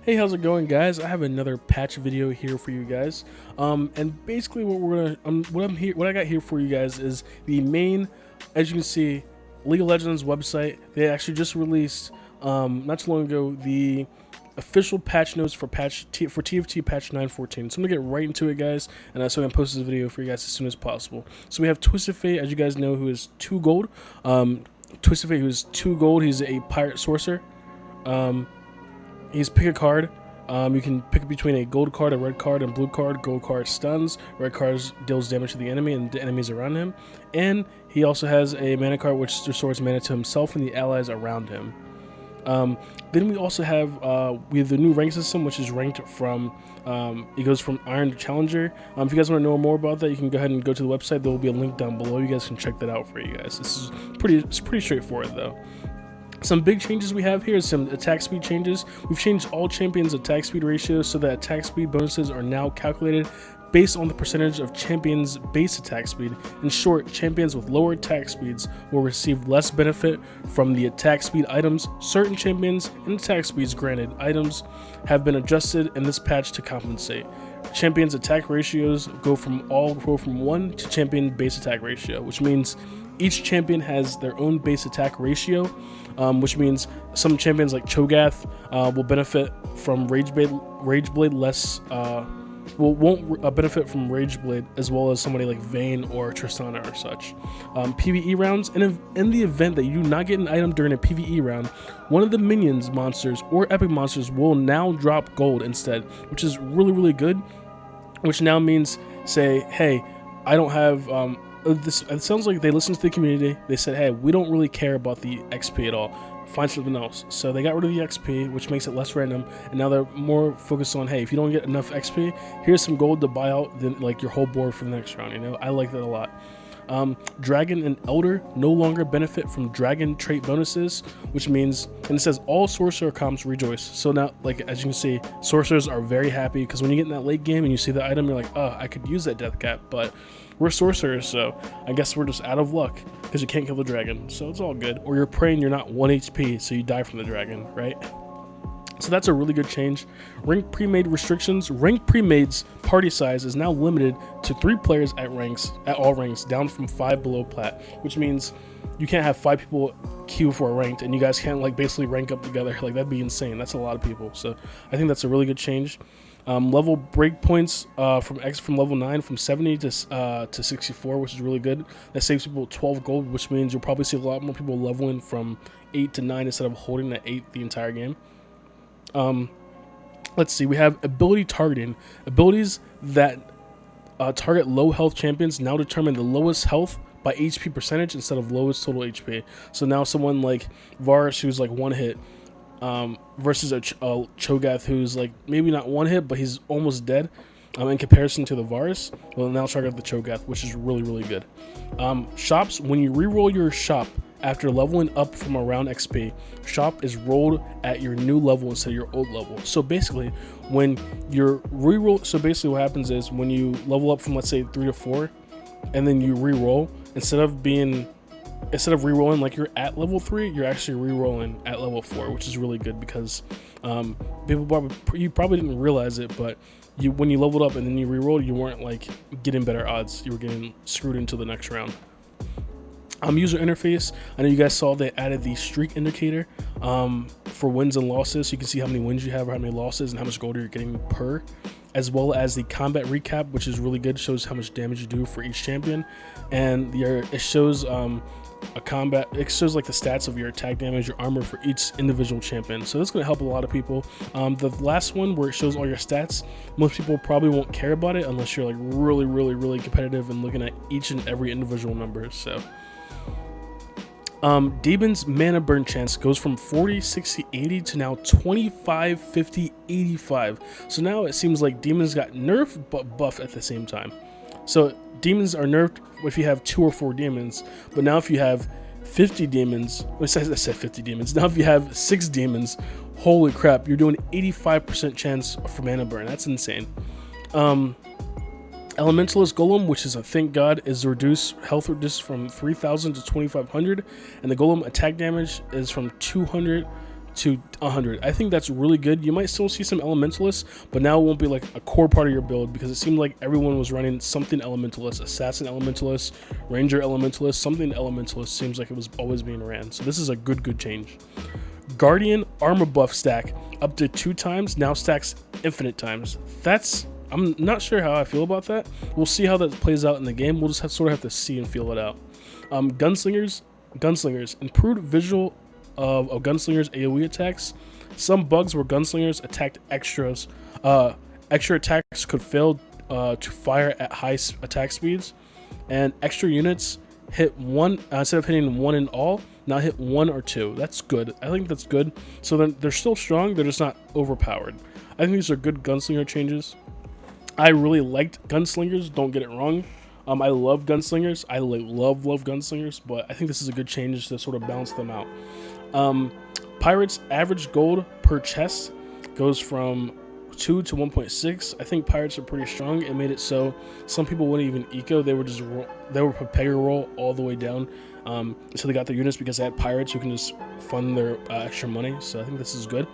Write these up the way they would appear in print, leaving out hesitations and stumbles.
Hey, how's it going, guys? I have another patch video here for you guys. And basically, what I got here for you guys is the main, as you can see, League of Legends website. They actually just released not too long ago the official patch notes for TFT patch 9.14. So I'm gonna get right into it, guys, and so I'm gonna post this video for you guys as soon as possible. So we have Twisted Fate, as you guys know, who is 2 gold. Twisted Fate, who is 2 gold. He's a pirate sorcerer. He's pick a card. You can pick between a gold card, a red card, and blue card. Gold card stuns, red card deals damage to the enemy and the enemies around him. And he also has a mana card which restores mana to himself and the allies around him. Then we also have the new rank system, which is ranked from it goes from Iron to Challenger. If you guys want to know more about that, you can go ahead and go to the website. There will be a link down below. You guys can check that out for you guys. It's pretty straightforward though. Some big changes we have here is some attack speed changes. We've changed all champions' attack speed ratios so that attack speed bonuses are now calculated based on the percentage of champions' base attack speed. In short, champions with lower attack speeds will receive less benefit from the attack speed items. Certain champions and attack speeds granted items have been adjusted in this patch to compensate. Champions' attack ratios go from 1 to champion base attack ratio, which means each champion has their own base attack ratio, which means some champions like Cho'Gath will benefit from Rageblade less, won't benefit from Rageblade as well as somebody like Vayne or Tristana or such. PvE rounds, and in the event that you do not get an item during a PvE round, one of the minions monsters or epic monsters will now drop gold instead, which is really good. Which now means, say, hey, I don't have this. It sounds like they listened to the community. They said, hey, we don't really care about the XP at all. Find something else. So they got rid of the XP, which makes it less random. And now they're more focused on, hey, if you don't get enough XP, here's some gold to buy out like your whole board for the next round. You know, I like that a lot. Dragon and Elder no longer benefit from dragon trait bonuses, which means, and it says all sorcerer comps rejoice. So now, like, as you can see, sorcerers are very happy because when you get in that late game and you see the item, you're like, oh, I could use that death cap, but we're sorcerers, so I guess we're just out of luck because you can't kill the dragon, so it's all good. Or you're praying you're not 1 HP, so you die from the dragon, right? So that's a really good change. Rank pre-made restrictions. Rank pre-made's party size is now limited to 3 players at all ranks, down from 5 below plat, which means you can't have 5 people queue for a ranked and you guys can't like basically rank up together. Like, that'd be insane. That's a lot of people. So I think that's a really good change. Level breakpoints from level 9 from 70 to 64, which is really good. That saves people 12 gold, which means you'll probably see a lot more people leveling from 8 to 9 instead of holding that 8 the entire game. Let's see, we have ability targeting. Abilities that target low health champions now determine the lowest health by HP percentage instead of lowest total HP. So now someone like Varus, who's like 1 hit, versus a Cho'Gath who's like maybe not 1 hit, but he's almost dead. In comparison to the Varus, will now target the Cho'Gath, which is really good. Shops, when you reroll your shop after leveling up from around XP, shop is rolled at your new level instead of your old level. So basically, when you're reroll, so basically what happens is when you level up from, let's say, 3 to 4, and then you reroll, instead of rerolling like you're at level 3, you're actually rerolling at level 4, which is really good because you probably didn't realize it, but when you leveled up and then you rerolled, you weren't like getting better odds. You were getting screwed into the next round. User interface. I know you guys saw they added the streak indicator for wins and losses, so you can see how many wins you have or how many losses and how much gold you're getting per, as well as the combat recap, which is really good. Shows how much damage you do for each champion, and it shows it shows like the stats of your attack damage, your armor for each individual champion. So that's going to help a lot of people. The last one where it shows all your stats, most people probably won't care about it unless you're like really competitive and looking at each and every individual number. So Demon's mana burn chance goes from 40, 60, 80 to now 25, 50, 85. So now it seems like demons got nerfed but buffed at the same time. So demons are nerfed if you have 2 or 4 demons, but now if you have 50 demons, I said 50 demons. Now if you have 6 demons, holy crap, you're doing 85% chance for mana burn. That's insane. Elementalist Golem, which is a thank god, is health reduced from 3,000 to 2,500, and the Golem attack damage is from 200 to 100. I think that's really good. You might still see some Elementalists, but now it won't be like a core part of your build, because it seemed like everyone was running something Elementalist, Assassin Elementalist, Ranger Elementalist, something Elementalist seems like it was always being ran. So this is a good change. Guardian armor buff stack up to 2 times, now stacks infinite times. I'm not sure how I feel about that. We'll see how that plays out in the game. We'll just sort of have to see and feel it out. Gunslingers, improved visual of Gunslingers AoE attacks. Some bugs where Gunslingers attacked extra attacks could fail to fire at high attack speeds, and extra units hit 1 instead of hitting 1 in all, now hit 1 or 2. That's good. I think that's good. So they're still strong, they're just not overpowered. I think these are good Gunslinger changes. I really liked Gunslingers, don't get it wrong. I love Gunslingers. I love Gunslingers, but I think this is a good change to sort of balance them out. Pirates average gold per chest goes from 2 to 1.6. I think Pirates are pretty strong. It made it so some people wouldn't even eco. They would prepare roll all the way down. So they got their units because they had Pirates who can just fund their extra money. So I think this is good.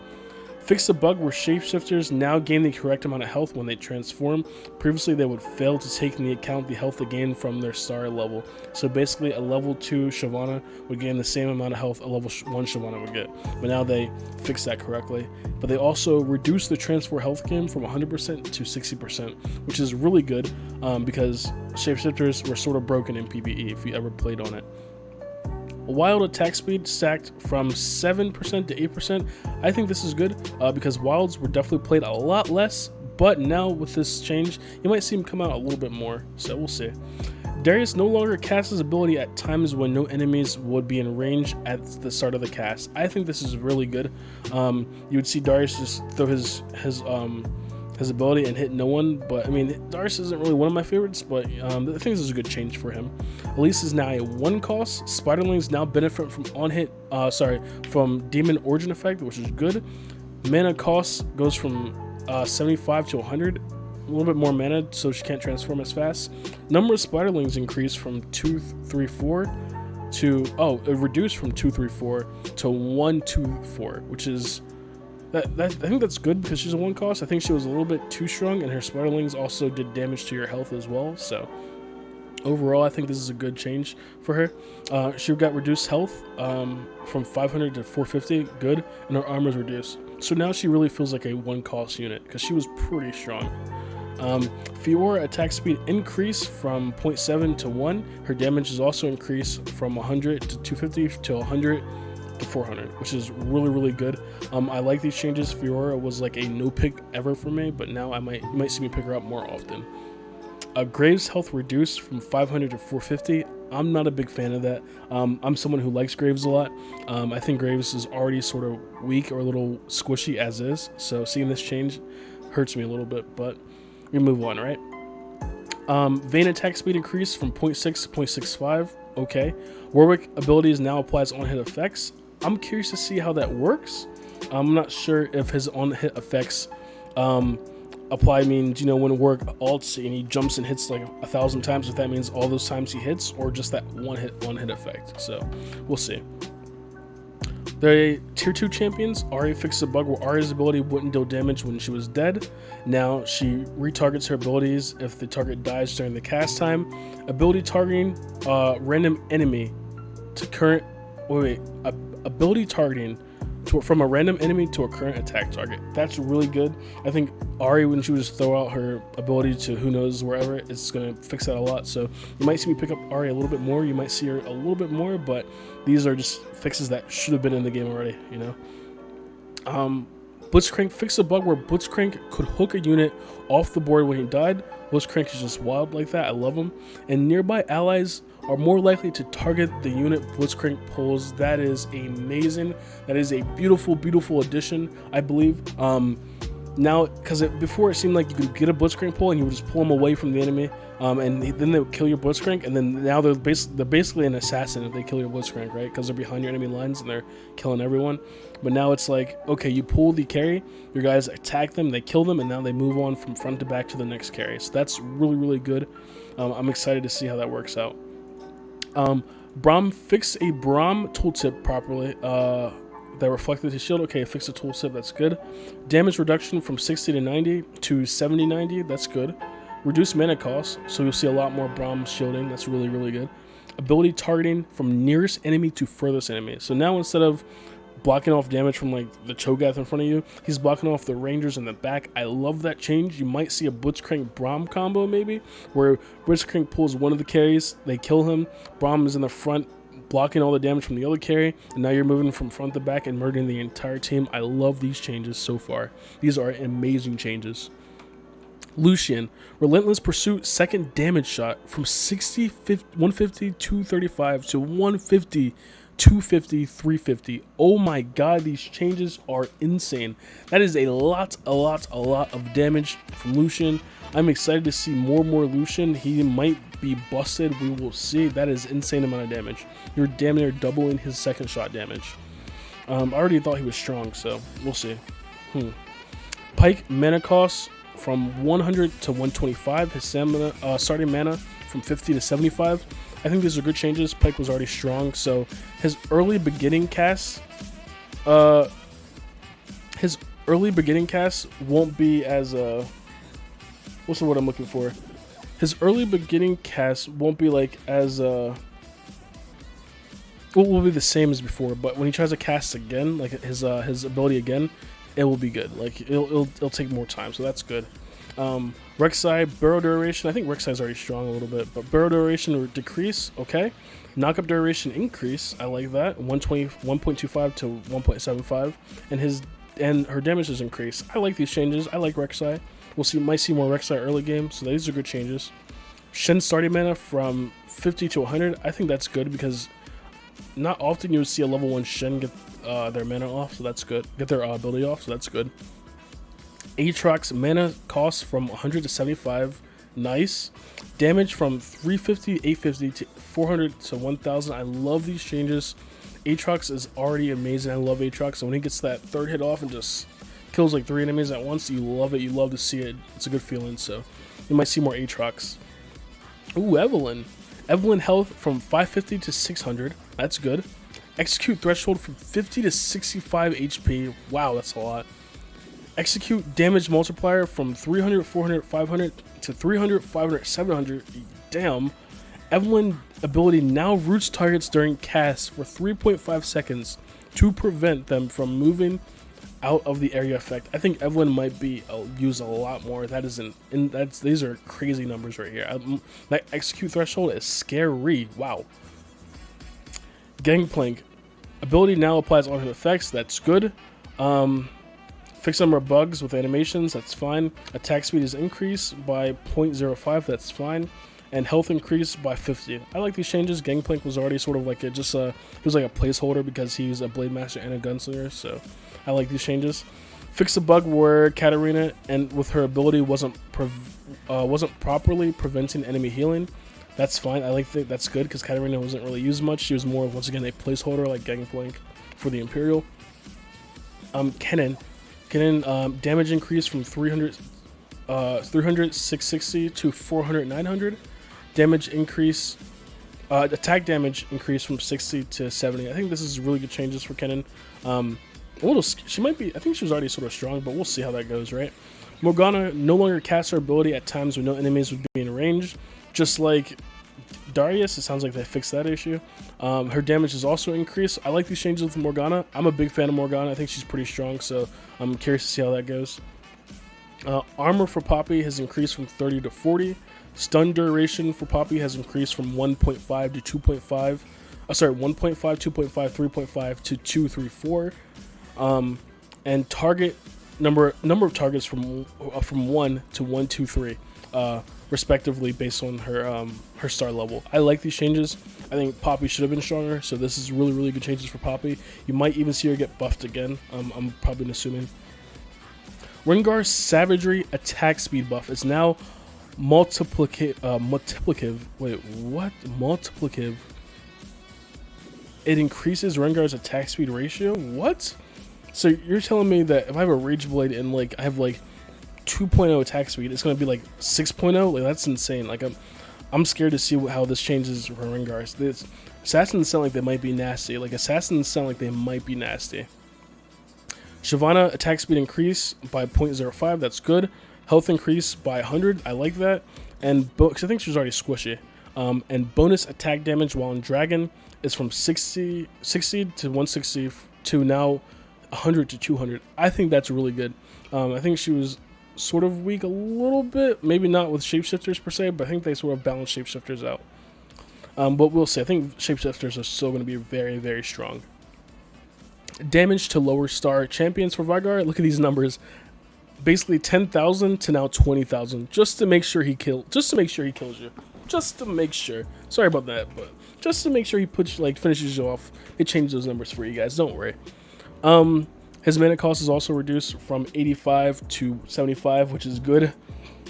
Fix the bug where shapeshifters now gain the correct amount of health when they transform. Previously, they would fail to take into account the health they gain from their star level. So basically, a level 2 Shyvana would gain the same amount of health a level 1 Shyvana would get. But now they fixed that correctly. But they also reduced the transfer health gain from 100% to 60%, which is really good because shapeshifters were sort of broken in PvE if you ever played on it. Wild attack speed stacked from 7% to 8%. I think this is good because wilds were definitely played a lot less, but now with this change, you might see him come out a little bit more, so we'll see. Darius no longer casts his ability at times when no enemies would be in range at the start of the cast. I think this is really good. You would see Darius just throw his ability and hit no one, but I mean, Darius isn't really one of my favorites, but I think this is a good change for him. Elise is now a 1 cost. Spiderlings now benefit from from Demon Origin effect, which is good. Mana cost goes from 75 to 100, a little bit more mana, so she can't transform as fast. Number of Spiderlings increased from 234 to it reduced from 234 to 124, which is I think that's good because she's a 1 cost. I think she was a little bit too strong, and her Spiderlings also did damage to your health as well. So overall, I think this is a good change for her. She got reduced health from 500 to 450, good, and her armor is reduced. So now she really feels like a 1 cost unit because she was pretty strong. Fiora attack speed increased from 0.7 to 1. Her damage is also increased from 100 to 250 to 100 to 400, which is really good. I like these changes. Fiora was like a no pick ever for me, but now you might see me pick her up more often. Graves health reduced from 500 to 450. I'm not a big fan of that. I'm someone who likes Graves a lot. I think Graves is already sort of weak or a little squishy as is, so seeing this change hurts me a little bit, but we move on, right? Vayne attack speed increased from 0.6 to 0.65. Okay. Warwick abilities now applies on-hit effects. I'm curious to see how that works. I'm not sure if his on-hit effects apply means, when Warwick ults and he jumps and hits like 1,000 times, if that means all those times he hits, or just that one hit effect. So we'll see. The tier 2 champions, Ahri fixed a bug where Ahri's ability wouldn't deal damage when she was dead. Now she retargets her abilities if the target dies during the cast time. Ability targeting random enemy to current ability targeting from a random enemy to a current attack target. That's really good. I think Ahri, when she would just throw out her ability to who knows wherever, it's going to fix that a lot. So you might see me pick up Ahri a little bit more. You might see her a little bit more, but these are just fixes that should have been in the game already, Blitzcrank fixed a bug where Blitzcrank could hook a unit off the board when he died. Blitzcrank is just wild like that. I love him. And nearby allies are more likely to target the unit Blitzcrank pulls. That is amazing. That is a beautiful addition, I believe. Now, because before it seemed like you could get a Blitzcrank pull and you would just pull them away from the enemy, and then they would kill your Blitzcrank, and then now they're basically an assassin if they kill your Blitzcrank, right? Because they're behind your enemy lines and they're killing everyone. But now it's like, okay, you pull the carry, your guys attack them, they kill them, and now they move on from front to back to the next carry. So that's really good. I'm excited to see how that works out. Brom fixed a Brom tooltip properly. that reflected his shield. Okay, fix the tooltip, that's good. Damage reduction from 60 to 90 to 70-90, that's good. Reduced mana cost, so you'll see a lot more Brom shielding, that's really, really good. Ability targeting from nearest enemy to furthest enemy. So now instead of blocking off damage from like the Cho'Gath in front of you, he's blocking off the Rangers in the back. I love that change. You might see a Blitzcrank Brom combo maybe, where Blitzcrank pulls one of the carries, they kill him, Brom is in the front, blocking all the damage from the other carry, and now you're moving from front to back and murdering the entire team. I love these changes so far. These are amazing changes. Lucian, Relentless Pursuit, second damage shot from 150, 235 to 150, 250, 350. Oh my god, these changes are insane. That is a lot of damage from Lucian. I'm excited to see more Lucian. He might be busted, we will see. That is insane amount of damage. You're damn near doubling his second shot damage. I already thought he was strong, so we'll see. Pike, mana cost from 100 to 125. His stamina, starting mana from 50 to 75. I think these are good changes. Pike was already strong, so his early beginning cast, won't be as what's the word I'm looking for? His early beginning cast won't be like as will be the same as before, but when he tries to cast again, like his ability again, it will be good. Like it'll take more time, so that's good. Rek'Sai, barrel duration. I think Rek'Sai's already strong a little bit, but barrel duration will decrease. Okay, knockup duration increase. I like that. 1.25 to 1.75, and her damage is increased. I like these changes. I like Rek'Sai. Might see more Rek'Sai early game, so these are good changes. Shen starting mana from 50 to 100. I think that's good because not often you would see a level 1 Shen get their mana off, so that's good. Get their ability off, so that's good. Aatrox mana cost from 100 to 75. Nice. Damage from 350 to 850 to 400 to 1000. I love these changes. Aatrox is already amazing. I love Aatrox. So when he gets that third hit off and just kills like 3 enemies at once, you love it. You love to see it. It's a good feeling. So you might see more Aatrox. Ooh, Evelyn. Evelyn health from 550 to 600. That's good. Execute threshold from 50 to 65 HP. Wow, that's a lot. Execute damage multiplier from 300, 400, 500 to 300, 500, 700. Damn. Evelyn ability now roots targets during cast for 3.5 seconds to prevent them from moving out of the area effect. I think Evelyn might be used a lot more. That isn't, and these are crazy numbers right here. That execute threshold is scary. Wow. Gangplank ability now applies alternate effects. That's good. Fix number of bugs with animations. That's fine. Attack speed is increased by 0.05. That's fine. And health increased by 50. I like these changes. Gangplank was already sort of like he was like a placeholder because he's a blade master and a gunslinger. So I like these changes. Fix the bug where Catarina and with her ability wasn't properly preventing enemy healing. That's fine. I like that. That's good because Catarina wasn't really used much. She was more once again a placeholder like Gangplank for the Imperial. Kennen damage increase from 300 660 to 400 900. Damage increase, attack damage increase from 60 to 70. I think this is really good changes for Kennen. She might be, I think she was already sort of strong, but we'll see how that goes, right? Morgana no longer casts her ability at times when no enemies would be in range. Just like Darius, it sounds like they fixed that issue. Her damage is also increased. I like these changes with Morgana. I'm a big fan of Morgana. I think she's pretty strong, so I'm curious to see how that goes. Armor for Poppy has increased from 30 to 40. Stun duration for Poppy has increased from 1.5 to 2.5. 1.5, 2.5, 3.5 to 2, 3, 4. And target number of targets from 1 to 1, 2, 3, respectively, based on her star level. I like these changes. I think Poppy should have been stronger, so this is really good changes for Poppy. You might even see her get buffed again. I'm probably assuming. Rengar's Savagery attack speed buff is now multiplicative. Wait, what? Multiplicative. It increases Rengar's attack speed ratio? What? So you're telling me that if I have a Rage Blade and like I have like 2.0 attack speed, it's gonna be like 6.0? Like that's insane. Like I'm scared to see how this changes for Rengar. Assassins sound like they might be nasty. Shyvana attack speed increase by 0.05. That's good. Health increase by 100. I like that. And because I think she was already squishy. And bonus attack damage while in Dragon is from 60 to 160 to now 100 to 200. I think that's really good. I think she was sort of weak a little bit. Maybe not with shapeshifters per se, but I think they sort of balance shapeshifters out. But we'll see. I think shapeshifters are still going to be very, very strong. Damage to lower star champions for Vergara. Look at these numbers. Basically 10,000 to now 20,000, just to make sure he kills you. Just to make sure. Sorry about that, but just to make sure he finishes you off. It changed those numbers for you guys. Don't worry. His mana cost is also reduced from 85 to 75, which is good.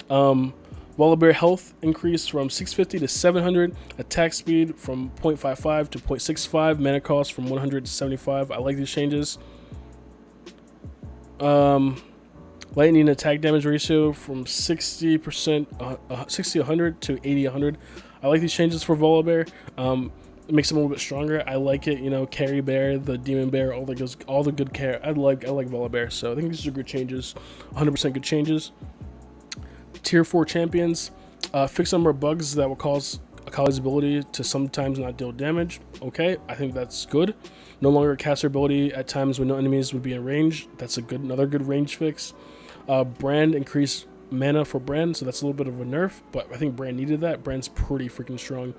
Volibear health increased from 650 to 700. Attack speed from 0.55 to 0.65. Mana cost from 100 to 75. I like these changes. Lightning attack damage ratio from 60%, 60 100 to 80 100. I like these changes for Volibear. It makes him a little bit stronger. I like it. You know, Carry Bear, the Demon Bear, all the good care. I like Volibear. So I think these are good changes. 100% good changes. Tier 4 champions, fix number of bugs that will cause Akali's ability to sometimes not deal damage. Okay, I think that's good. No longer cast her ability at times when no enemies would be in range. That's another good range fix. Brand increased mana for Brand, so that's a little bit of a nerf, but I think Brand needed that. Brand's pretty freaking strong.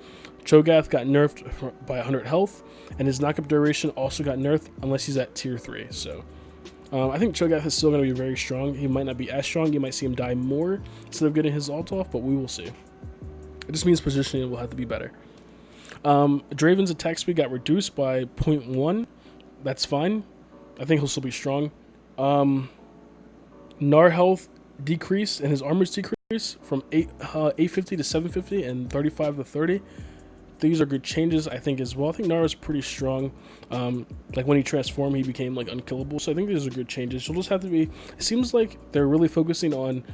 Cho'Gath got nerfed by 100 health, and his knockup duration also got nerfed unless he's at tier 3. So I think Cho'Gath is still going to be very strong. He might not be as strong. You might see him die more instead of getting his ult off, but we will see. It just means positioning will have to be better. Draven's attack speed got reduced by 0.1. That's fine. I think he'll still be strong. Nar health decreased and his armor's decreased from 850 to 750 and 35 to 30. These are good changes, I think, as well. I think Nara's pretty strong. Like when he transformed, he became like unkillable. So I think these are good changes. You'll just have to be. It seems like they're really focusing on.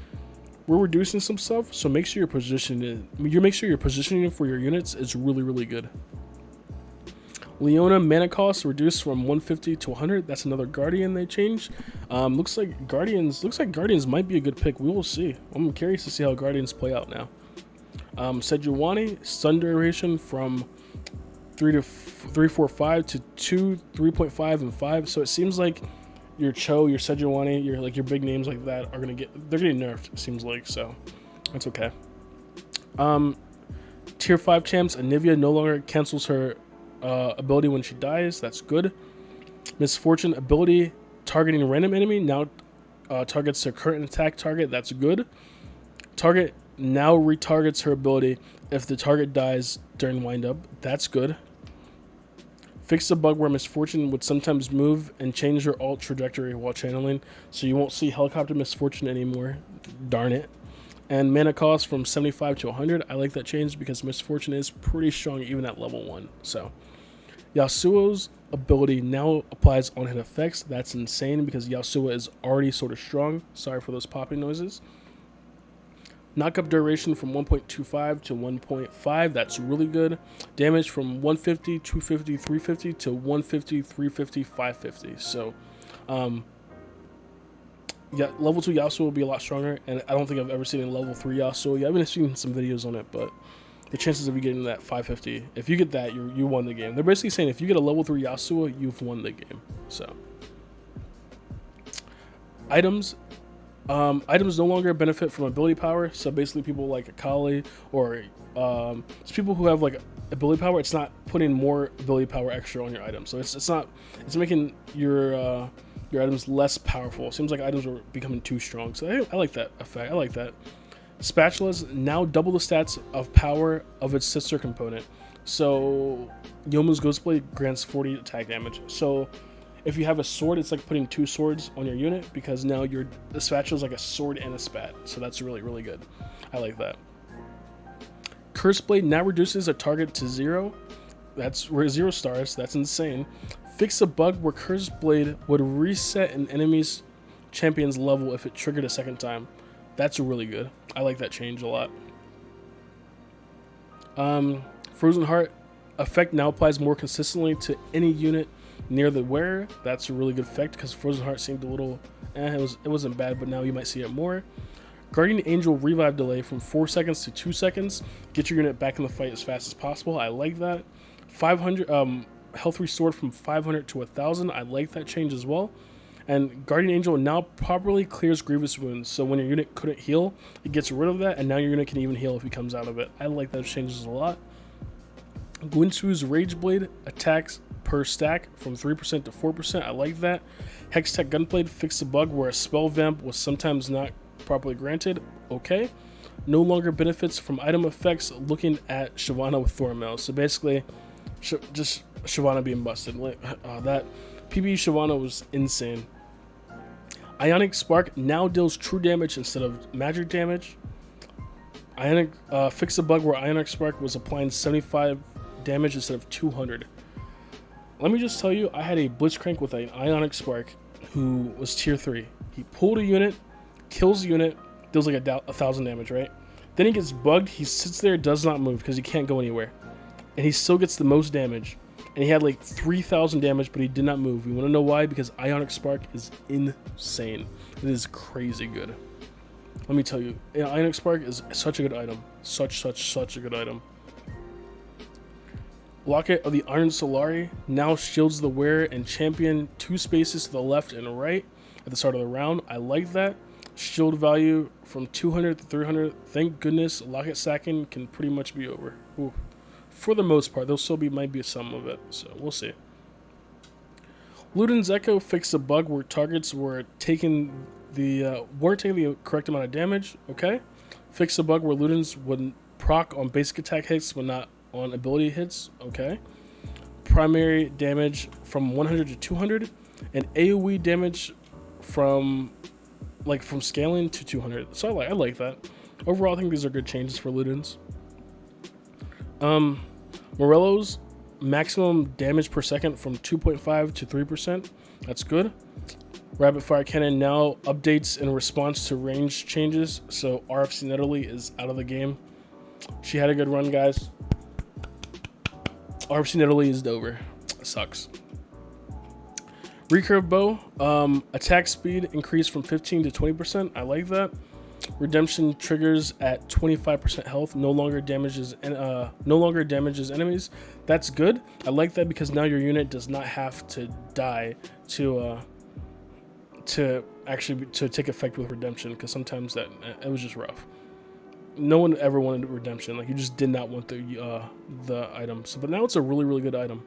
We're reducing some stuff, so make sure your positioning. Make sure your positioning for your units is really, really good. Leona mana cost reduced from 150 to 100. That's another Guardian they changed. Looks like Guardians might be a good pick. We will see. I'm curious to see how Guardians play out now. Sejuani stun duration from 3.45 to 2, 3.5, and 5. So it seems like your Cho, your Sejuani, your big names like that they're getting nerfed. It seems like, so that's okay. Tier 5 champs Anivia no longer cancels her ability when she dies. That's good. Misfortune ability targeting random enemy now targets her current attack target. That's good. Target now retargets her ability if the target dies during windup. That's good. Fix the bug where Misfortune would sometimes move and change her ult trajectory while channeling, so you won't see Helicopter Misfortune anymore. Darn it. And mana cost from 75 to 100. I like that change because Misfortune is pretty strong even at level 1. So Yasuo's ability now applies on hit effects. That's insane because Yasuo is already sort of strong. Sorry for those popping noises. Knockup duration from 1.25 to 1.5. That's really good. Damage from 150, 250, 350 to 150, 350, 550. So, yeah, level 2 Yasuo will be a lot stronger, and I don't think I've ever seen a level 3 Yasuo. Yeah, I've been seeing some videos on it, but the chances of you getting that 550, if you get that, you won the game. They're basically saying if you get a level 3 Yasuo, you've won the game. So, items no longer benefit from ability power. So basically, people like Akali or it's people who have like ability power. It's not putting more ability power extra on your items. So it's making your items less powerful. It seems like items are becoming too strong. So I like that effect. I like that. Spatulas now double the stats of power of its sister component. So Youmuu's Ghostblade grants 40 attack damage. So if you have a sword, it's like putting 2 swords on your unit because now the spatula is like a sword and a spat. So that's really, really good. I like that. Curse Blade now reduces a target to 0. That's 0 stars. That's insane. Fix a bug where Curse Blade would reset an enemy's champion's level if it triggered a second time. That's really good. I like that change a lot. Frozen Heart effect now applies more consistently to any unit near the wearer. That's a really good effect because Frozen Heart seemed a little, it wasn't bad, but now you might see it more. Guardian Angel revive delay from 4 seconds to 2 seconds. Get your unit back in the fight as fast as possible. I like that. 500 health restored from 500 to 1,000. I like that change as well. And Guardian Angel now properly clears grievous wounds. So when your unit couldn't heal, it gets rid of that, and now your unit can even heal if he comes out of it. I like those changes a lot. Guinsoo's Rage Blade attacks per stack from 3% to 4%. I like that. Hextech Gunblade fixed a bug where a spell vamp was sometimes not properly granted. Okay. No longer benefits from item effects. Looking at Shyvana with Thornmail. So basically, just Shyvana being busted. That PB Shyvana was insane. Ionic Spark now deals true damage instead of magic damage. Ionic fixed a bug where Ionic Spark was applying 75 damage instead of 200. Let me just tell you, I had a Blitzcrank with an Ionic Spark who was tier 3. He pulled a unit, kills the unit, deals like 1,000 damage, right? Then he gets bugged, he sits there, does not move because he can't go anywhere. And he still gets the most damage. And he had like 3,000 damage, but he did not move. You want to know why? Because Ionic Spark is insane. It is crazy good. Let me tell you, Ionic Spark is such a good item. Such a good item. Locket of the Iron Solari now shields the wearer and champion 2 spaces to the left and right at the start of the round. I like that. Shield value from 200 to 300. Thank goodness Locket sacking can pretty much be over. Ooh. For the most part, there'll still might be some of it, so we'll see. Rudins Echo fixed a bug where targets were taking the correct amount of damage. Okay. Fixed a bug where Ludens would proc on basic attack hits but not on ability hits. Okay. Primary damage from 100 to 200, and AoE damage from scaling to 200. So I like that. Overall, I think these are good changes for Ludens. Morello's maximum damage per second from 2.5 to 3%. That's good. Rabbit Firecannon now updates in response to range changes, so RFC Netherly is out of the game. She had a good run, guys. RFC Netherly is over. It sucks. Recurve Bow, attack speed increased from 15 to 20%. I like that. Redemption triggers at 25% health. No longer damages enemies. That's good. I like that because now your unit does not have to die to take effect with redemption, because sometimes it was just rough. No one ever wanted redemption. Like, you just did not want the item. So, but now it's a really good item.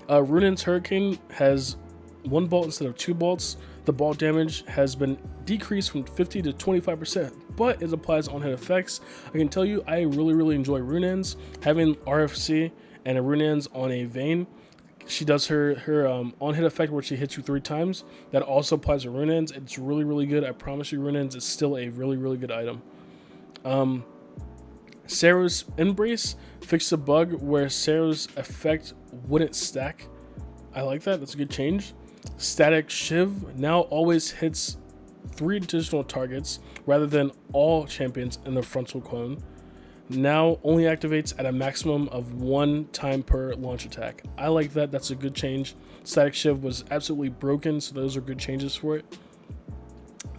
Rudins Hurricane has 1 bolt instead of 2 bolts. The bolt damage has been decreased from 50 to 25%, but it applies on-hit effects. I can tell you, I really enjoy Rudins. Having RFC and a Rudins on a Vayne, she does her on-hit effect where she hits you 3 times. That also applies to Rudins. It's really good. I promise you, Rudins is still a really good item. Sarah's Embrace fixed a bug where Sarah's effect wouldn't stack. I like that. That's a good change. Static Shiv now always hits 3 additional targets rather than all champions in the frontal cone. Now only activates at a maximum of 1 time per launch attack. I like that. That's a good change. Static Shiv was absolutely broken, so those are good changes for it.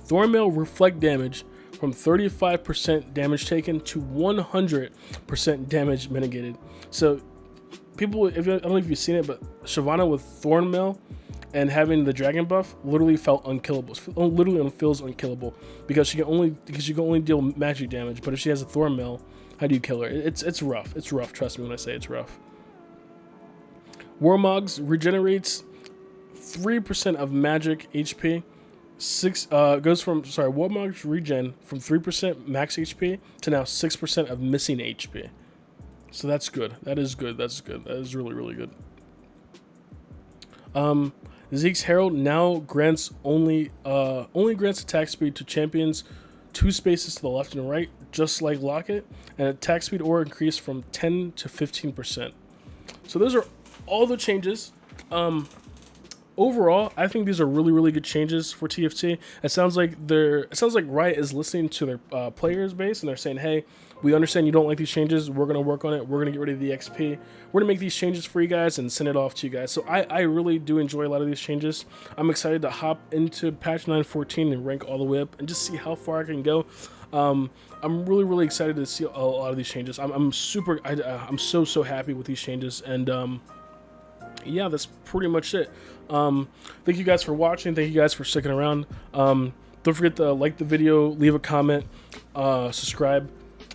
Thornmail reflect damage from 35% damage taken to 100% damage mitigated. So people, I don't know if you've seen it, but Shyvana with Thornmail and having the dragon buff literally felt unkillable. Literally feels unkillable because you can only deal magic damage. But if she has a Thornmail, how do you kill her? It's rough. It's rough. Trust me when I say it's rough. Worldmog regenerates 3% of magic HP. Worldmog's regen from 3% max HP to now 6% of missing HP. So that's good. That is good. That's good. That is really good. Zeke's Herald now grants only grants attack speed to champions 2 spaces to the left and right, just like Locket, and attack speed or increase from 10 to 15%. So those are all the changes. Overall, I think these are really good changes for TFT. It sounds like Riot is listening to their players base, and they're saying, hey, We understand you don't like these changes. We're going to work on it. We're going to get rid of the XP. We're going to make these changes for you guys and send it off to you guys. So I really do enjoy a lot of these changes. I'm excited to hop into patch 9.14 and rank all the way up and just see how far I can go. I'm really excited to see a lot of these changes. I'm so happy with these changes, and yeah, that's pretty much it. Thank you guys for watching. Thank you guys for sticking around. Don't forget to like the video, leave a comment, subscribe,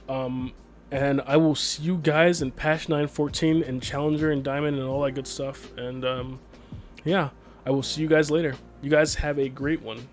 and I will see you guys in patch 9.14 and Challenger and Diamond and all that good stuff. And yeah, I will see you guys later. You guys have a great one.